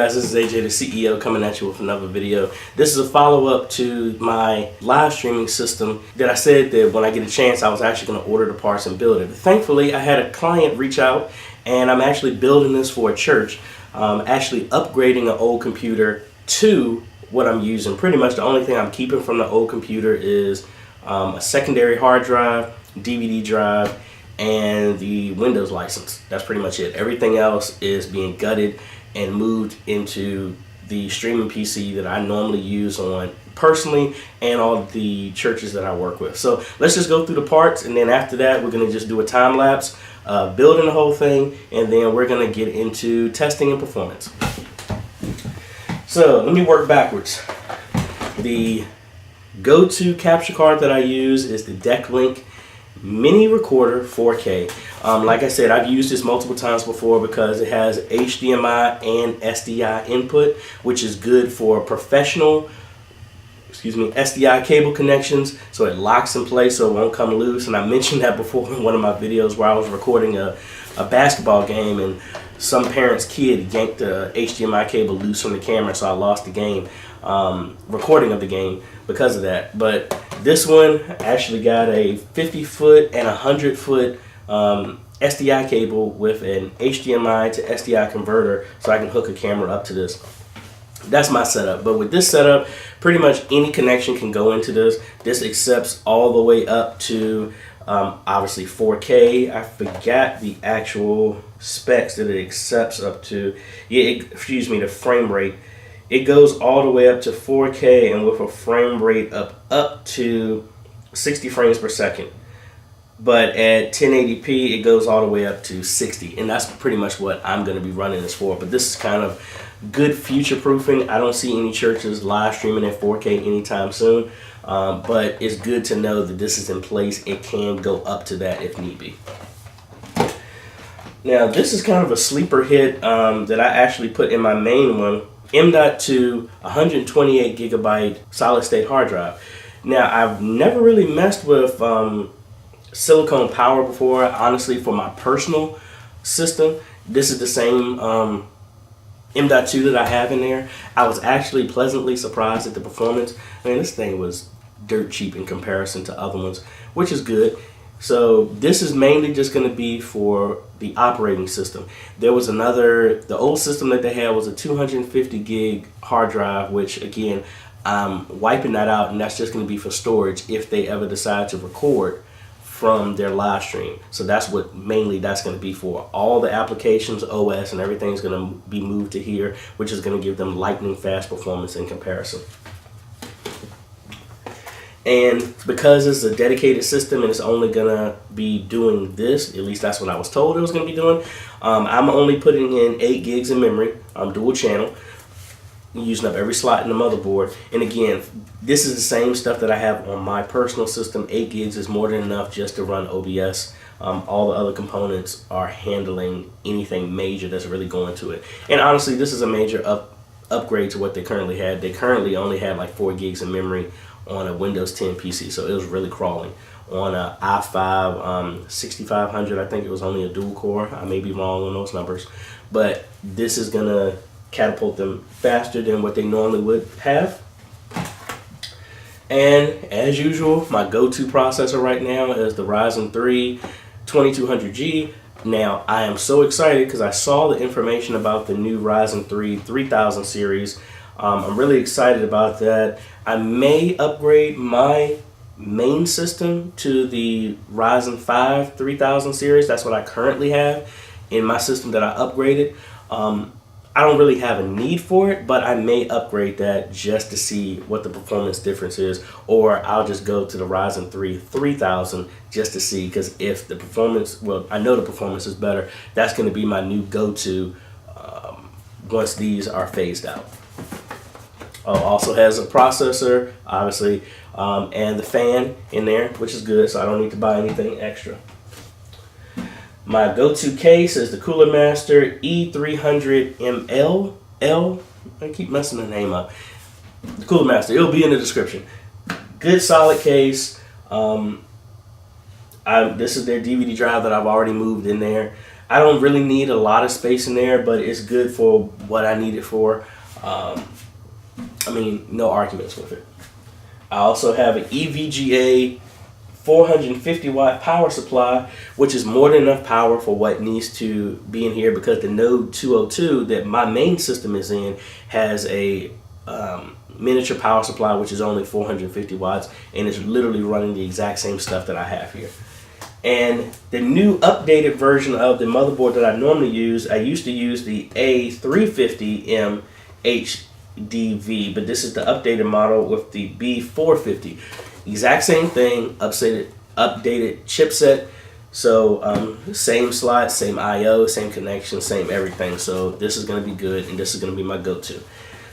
guys, this is AJ the CEO coming at you with another video. This is a follow-up to my live streaming system that I said that when I get a chance I was actually going to order the parts and build it. But thankfully I had a client reach out and I'm actually building this for a church. Actually upgrading an old computer to what I'm using. Pretty much the only thing I'm keeping from the old computer is a secondary hard drive, DVD drive, and the Windows license. That's pretty much it. Everything else is being gutted and moved into the streaming PC that I normally use on personally and all the churches that I work with. So let's just go through the parts, and then after that we're going to just do a time lapse building the whole thing, and then we're going to get into testing and performance. So let me work backwards. The go-to capture card that I use is the DeckLink Mini Recorder 4K. Like I said, I've used this multiple times before because it has HDMI and SDI input, which is good for professional, SDI cable connections, so it locks in place so it won't come loose. And I mentioned that before in one of my videos where I was recording a basketball game and some parent's kid yanked the HDMI cable loose from the camera, so I lost the game, recording of the game because of that. But this one actually got a 50-foot and 100-foot SDI cable with an HDMI to SDI converter, so I can hook a camera up to this. That's my setup. But with this setup, pretty much any connection can go into this. This accepts all the way up to obviously 4K. I forgot the actual specs that it accepts up to. The frame rate. It goes all the way up to 4K and with a frame rate up to 60 frames per second. But at 1080p, it goes all the way up to 60. And that's pretty much what I'm going to be running this for. But this is kind of good future proofing. I don't see any churches live streaming at 4K anytime soon. But it's good to know that this is in place. It can go up to that if need be. Now, this is kind of a sleeper hit that I actually put in my main one. M.2 128 gigabyte solid state hard drive. Now, I've never really messed with silicone power before. Honestly, for my personal system, this is the same M.2 that I have in there. I was actually pleasantly surprised at the performance. I mean, this thing was dirt cheap in comparison to other ones, which is good. So this is mainly just going to be for the operating system. There was the old system that they had was a 250 gig hard drive, which again, I'm wiping that out, and that's just going to be for storage if they ever decide to record from their live stream. So that's what mainly that's going to be for. All the applications, OS, and everything is going to be moved to here, which is going to give them lightning fast performance in comparison. And because it's a dedicated system and it's only gonna be doing this, at least that's what I was told it was gonna be doing, I'm only putting in 8 gigs of memory. I'm dual channel, using up every slot in the motherboard. And again, this is the same stuff that I have on my personal system. 8 gigs is more than enough just to run OBS. All the other components are handling anything major that's really going to it. And honestly, this is a major upgrade to what they currently had. They currently only had like 4 gigs of memory on a Windows 10 PC, so it was really crawling. On a i5 6500, I think it was only a dual core. I may be wrong on those numbers, but this is gonna catapult them faster than what they normally would have. And as usual, my go-to processor right now is the Ryzen 3 2200G. Now, I am so excited because I saw the information about the new Ryzen 3 3000 series. I'm really excited about that. I may upgrade my main system to the Ryzen 5 3000 series. That's what I currently have in my system that I upgraded. I don't really have a need for it, but I may upgrade that just to see what the performance difference is, or I'll just go to the Ryzen 3 3000 just to see, because if the performance, well, I know the performance is better, that's going to be my new go-to once these are phased out. Also has a processor, obviously, and the fan in there, which is good, so I don't need to buy anything extra. My go-to case is the Cooler Master E300ML. I keep messing the name up. The Cooler Master, it'll be in the description. Good solid case. This is their DVD drive that I've already moved in there. I don't really need a lot of space in there, but it's good for what I need it for. I mean, no arguments with it. I also have an EVGA 450 watt power supply, which is more than enough power for what needs to be in here, because the Node 202 that my main system is in has a miniature power supply, which is only 450 watts, and it's literally running the exact same stuff that I have here. And the new updated version of the motherboard that I normally use, I used to use the A350M HDV, but this is the updated model with the B450. Exact same thing, updated chipset. So same slot, same I/O, same connection, same everything. So this is going to be good, and this is going to be my go-to.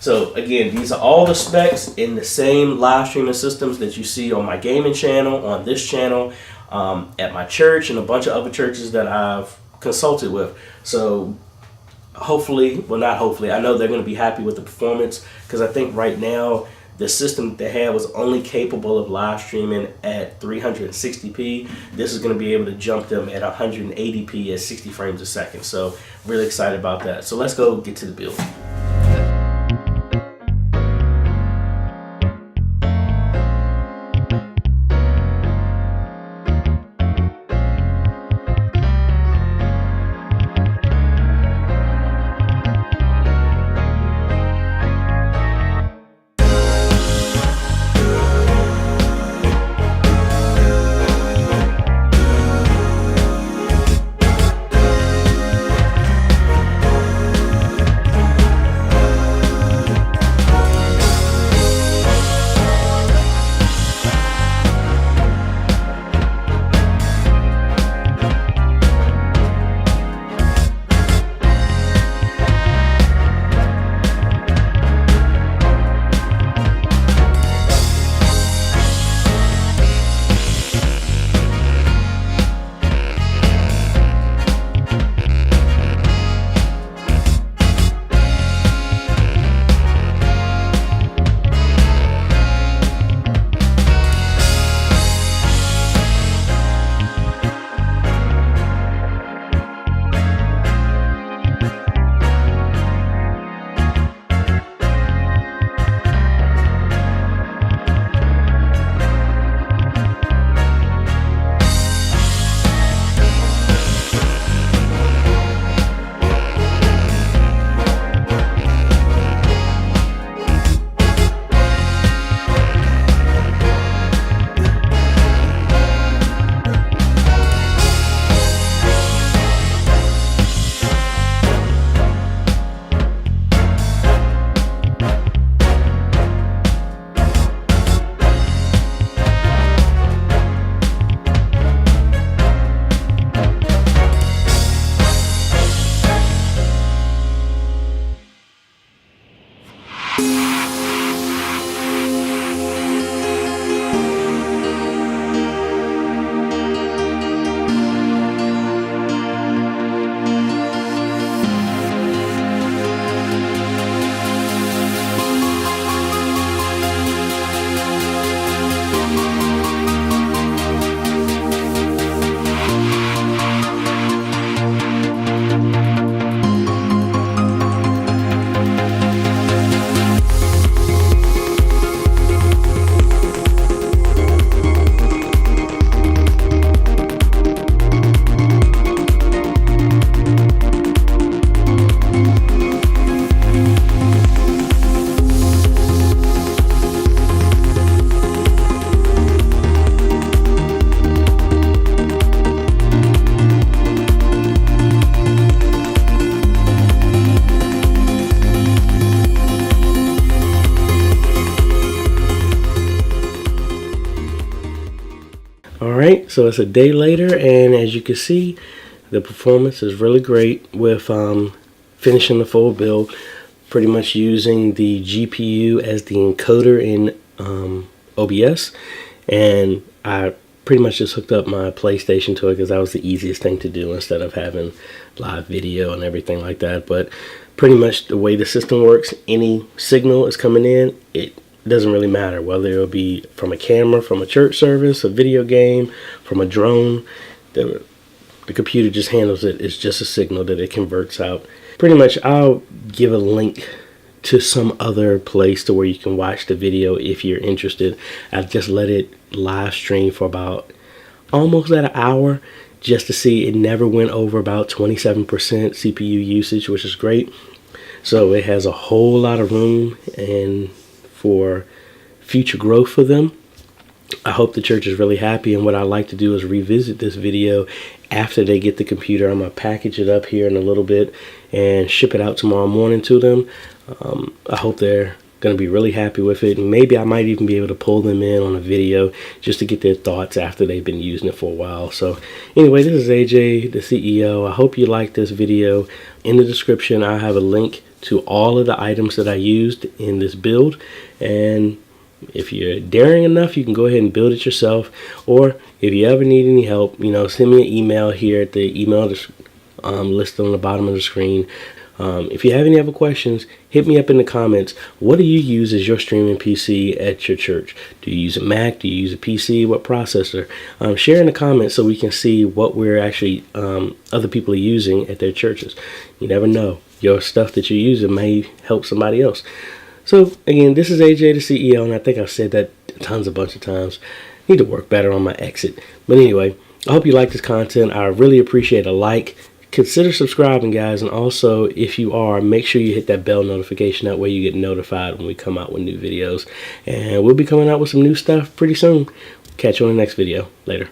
So again, these are all the specs in the same live streaming systems that you see on my gaming channel, on this channel, at my church, and a bunch of other churches that I've consulted with. So hopefully, well, not hopefully, I know they're going to be happy with the performance, because I think right now the system that they had was only capable of live streaming at 360p. This is going to be able to jump them at 180p at 60 frames a second. So really excited about that. So let's go get to the build. Alright, so it's a day later, and as you can see, the performance is really great with finishing the full build, pretty much using the GPU as the encoder in OBS, and I pretty much just hooked up my PlayStation to it because that was the easiest thing to do instead of having live video and everything like that. But pretty much the way the system works, any signal is coming in, it doesn't really matter whether it'll be from a camera, from a church service, a video game, from a drone. The The computer just handles it. It's just a signal that it converts out. Pretty much, I'll give a link to some other place to where you can watch the video if you're interested. I just let it live stream for about almost at an hour just to see. It never went over about 27% CPU usage, which is great. So it has a whole lot of room and for future growth for them. I hope the church is really happy, and what I like to do is revisit this video after they get the computer. I'm going to package it up here in a little bit and ship it out tomorrow morning to them. I hope they're going to be really happy with it, and maybe I might even be able to pull them in on a video just to get their thoughts after they've been using it for a while. So anyway, this is AJ, the CEO. I hope you liked this video. In the description, I have a link to all of the items that I used in this build, and if you're daring enough, you can go ahead and build it yourself. Or if you ever need any help, send me an email here at the email listed on the bottom of the screen. If you have any other questions, hit me up in the comments. What do you use as your streaming PC at your church? Do you use a Mac? Do you use a PC? What processor? Share in the comments so we can see what we're actually other people are using at their churches. You never know. Your stuff that you're using may help somebody else. So again, this is AJ, the CEO, and I think I've said that a bunch of times. Need to work better on my exit. But anyway, I hope you like this content. I really appreciate a like. Consider subscribing, guys, and also if you are, make sure you hit that bell notification. That way you get notified when we come out with new videos. And we'll be coming out with some new stuff pretty soon. Catch you on the next video. Later.